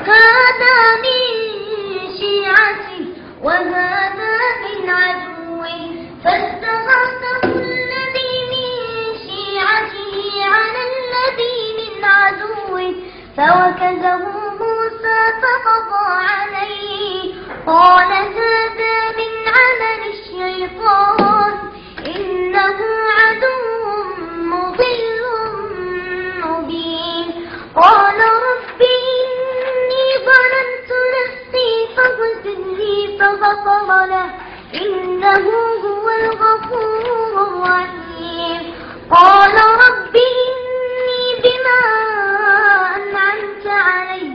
هذا من شيعته وهذا من عدوه فاستغاثه الذي من شيعته على الذي من عدوه فوكزه موسى فقضى عليه قال هذا من عمل الشيطان إنه عدو مضل مبين قال رب إني ظلمت نفسي فاغفر لي فغفر له إنه هو الغفور الرحيم قال رب إني بما أنعمت علي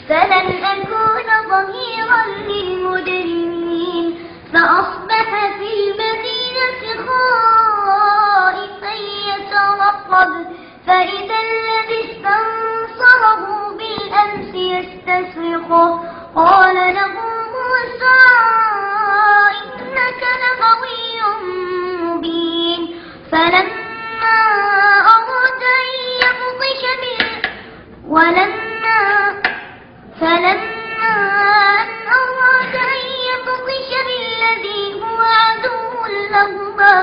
فلن أكون ظهيرا للمجرمين فأصبح في المدينة خائفا يترقب فإذا الذي استنصره بالأمس يستصرخه قال له موسى إنك لغوي مبين فلما أراد أن يبطش به فلما أن أراد أن يبطش بالذي هو عدو لهما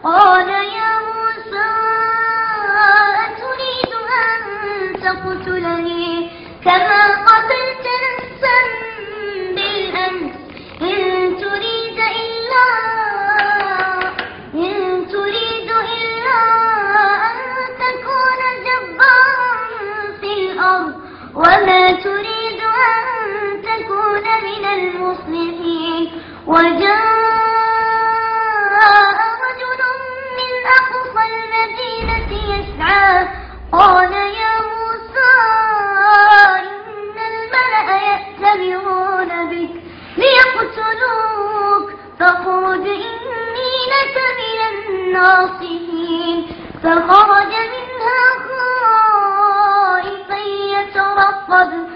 قال يا موسى أتريد أن تقتلني كما قتلت نفسا بالأمس إن تريد إلا أن تكون جبارا في الأرض وما تريد أن تكون من المصلحين وجاء رجل من أقصى المدينة يسعى قال يا موسى إن الملأ يأتمرون بك ليقتلوك فاخرج إني لك من الناصحين فخرج منها خائفا يترقب